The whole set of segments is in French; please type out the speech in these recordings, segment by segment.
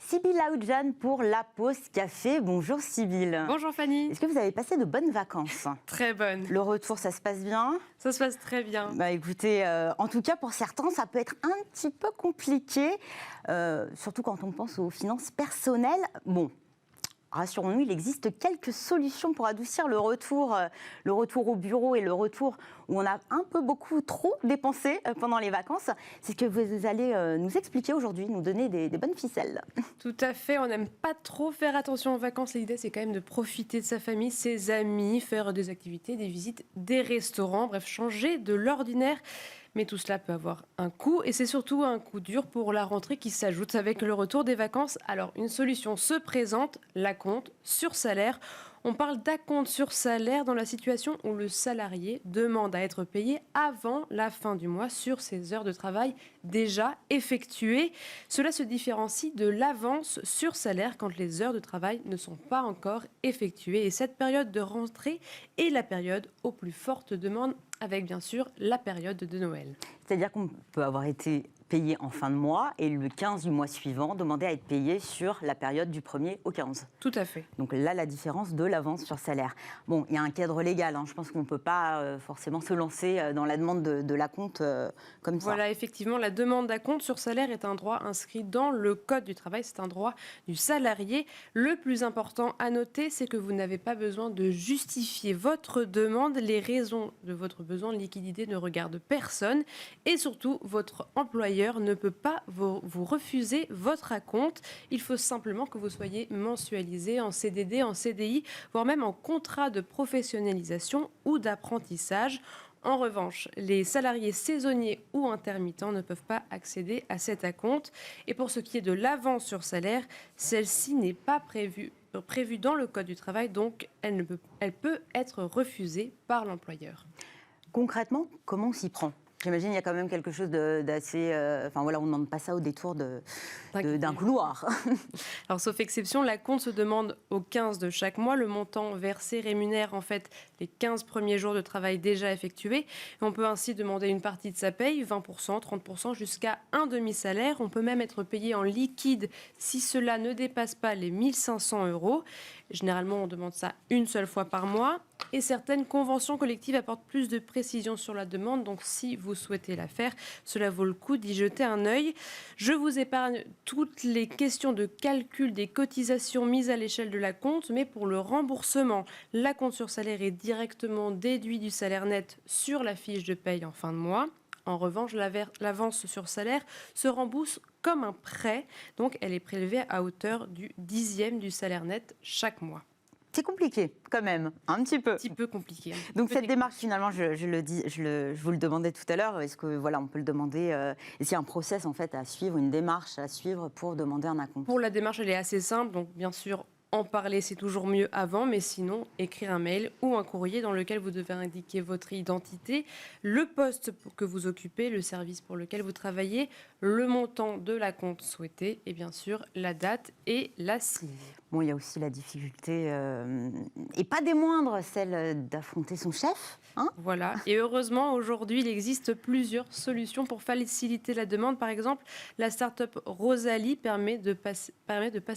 Sybille Aoudjan pour la pause café. Bonjour Sybille. Bonjour Fanny. Est-ce que vous avez passé de bonnes vacances? Très bonne. Le retour, ça se passe bien? Ça se passe très bien. Bah écoutez, en tout cas pour certains, ça peut être un petit peu compliqué, surtout quand on pense aux finances personnelles. Bon. Rassurons-nous, il existe quelques solutions pour adoucir le retour au bureau et le retour où on a un peu beaucoup trop dépensé pendant les vacances. C'est ce que vous allez nous expliquer aujourd'hui, nous donner des bonnes ficelles. Tout à fait, on n'aime pas trop faire attention aux vacances. L'idée, c'est quand même de profiter de sa famille, ses amis, faire des activités, des visites, des restaurants, bref, changer de l'ordinaire. Mais tout cela peut avoir un coût et c'est surtout un coup dur pour la rentrée qui s'ajoute avec le retour des vacances. Alors une solution se présente, l'acompte sur salaire. On parle d'acompte sur salaire dans la situation où le salarié demande à être payé avant la fin du mois sur ses heures de travail déjà effectuées. Cela se différencie de l'avance sur salaire quand les heures de travail ne sont pas encore effectuées. Et cette période de rentrée est la période aux plus fortes demandes avec bien sûr la période de Noël. C'est-à-dire qu'on peut avoir été payé en fin de mois et le 15 du mois suivant, demander à être payé sur la période du 1er au 15. Tout à fait. Donc là, la différence de l'avance sur salaire. Bon, il y a un cadre légal, hein. Je pense qu'on ne peut pas forcément se lancer dans la demande de l'acompte comme ça. Voilà, effectivement, la demande d'acompte sur salaire est un droit inscrit dans le Code du travail. C'est un droit du salarié. Le plus important à noter, c'est que vous n'avez pas besoin de justifier votre demande. Les raisons de votre besoin de liquidité ne regardent personne. Et surtout, votre employeur ne peut pas vous refuser votre acompte. Il faut simplement que vous soyez mensualisé en CDD, en CDI, voire même en contrat de professionnalisation ou d'apprentissage. En revanche, les salariés saisonniers ou intermittents ne peuvent pas accéder à cet acompte. Et pour ce qui est de l'avance sur salaire, celle-ci n'est pas prévue dans le Code du travail, donc elle peut être refusée par l'employeur. Concrètement, comment on s'y prend ? J'imagine qu'il y a quand même quelque chose d'assez... Enfin voilà, on ne demande pas ça au détour d'un couloir. Alors, sauf exception, l'acompte se demande au 15 de chaque mois. Le montant versé rémunère en fait les 15 premiers jours de travail déjà effectués. Et on peut ainsi demander une partie de sa paye, 20%, 30%, jusqu'à un demi-salaire. On peut même être payé en liquide si cela ne dépasse pas les 1 500 €. Généralement, on demande ça une seule fois par mois. Et certaines conventions collectives apportent plus de précision sur la demande. Donc, si vous souhaitez la faire, cela vaut le coup d'y jeter un œil. Je vous épargne toutes les questions de calcul des cotisations mises à l'échelle de l'acompte. Mais pour le remboursement, l'acompte sur salaire est directement déduit du salaire net sur la fiche de paye en fin de mois. En revanche, l'avance sur salaire se rembourse comme un prêt. Donc, elle est prélevée à hauteur du 10e du salaire net chaque mois. C'est compliqué, quand même, un petit peu. Un petit peu compliqué. Donc cette démarche, finalement, je vous le demandais tout à l'heure, est-ce que voilà, on peut le demander est-ce qu'il y a un process en fait à suivre, une démarche à suivre pour demander un acompte? Pour la démarche, elle est assez simple, donc bien sûr. En parler, c'est toujours mieux avant, mais sinon, écrire un mail ou un courrier dans lequel vous devez indiquer votre identité, le poste que vous occupez, le service pour lequel vous travaillez, le montant de l'acompte souhaité et bien sûr la date et la signe. Bon, il y a aussi la difficulté, et pas des moindres, celle d'affronter son chef. Hein, voilà, et heureusement, aujourd'hui, il existe plusieurs solutions pour faciliter la demande. Par exemple, la start-up Rosalie permet de passer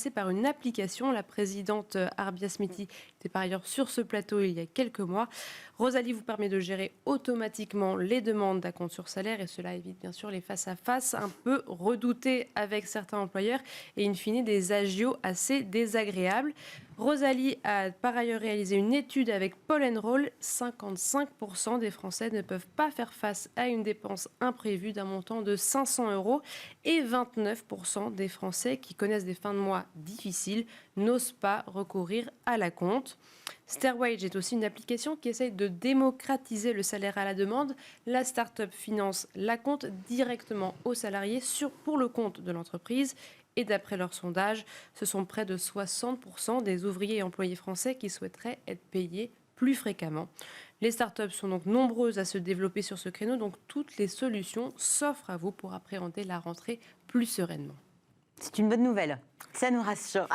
par une application. La présidente Arbia Smiti était par ailleurs sur ce plateau il y a quelques mois. Rosalie vous permet de gérer automatiquement les demandes d'acompte sur salaire et cela évite bien sûr les face-à-face un peu redoutés avec certains employeurs et in fine des agios assez désagréables. Rosalie a par ailleurs réalisé une étude avec Paul & Roll. 55% des Français ne peuvent pas faire face à une dépense imprévue d'un montant de 500 € et 29% des Français qui connaissent des fins de mois difficiles n'osent pas recourir à l'acompte. Stairwage est aussi une application qui essaye de démocratiser le salaire à la demande. La start-up finance l'acompte directement aux salariés pour le compte de l'entreprise. Et d'après leur sondage, ce sont près de 60% des ouvriers et employés français qui souhaiteraient être payés plus fréquemment. Les startups sont donc nombreuses à se développer sur ce créneau, donc toutes les solutions s'offrent à vous pour appréhender la rentrée plus sereinement. C'est une bonne nouvelle, ça nous rassure.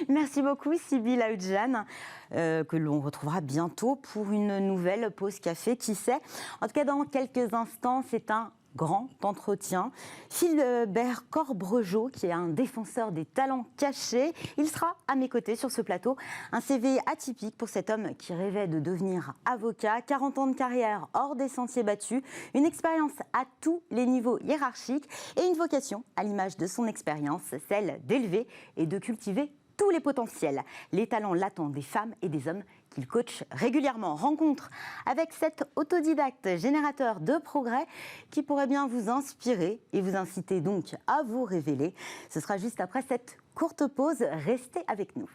Merci beaucoup Sybille Aoudjan, que l'on retrouvera bientôt pour une nouvelle pause café, qui sait. En tout cas, dans quelques instants, c'est un grand entretien. Philbert Corbregeot, qui est un défenseur des talents cachés, il sera à mes côtés sur ce plateau. Un CV atypique pour cet homme qui rêvait de devenir avocat. 40 ans de carrière hors des sentiers battus, une expérience à tous les niveaux hiérarchiques et une vocation, à l'image de son expérience, celle d'élever et de cultiver tous les potentiels, les talents latents des femmes et des hommes qu'il coach régulièrement. Rencontre avec cet autodidacte générateur de progrès qui pourrait bien vous inspirer et vous inciter donc à vous révéler. Ce sera juste après cette courte pause. Restez avec nous.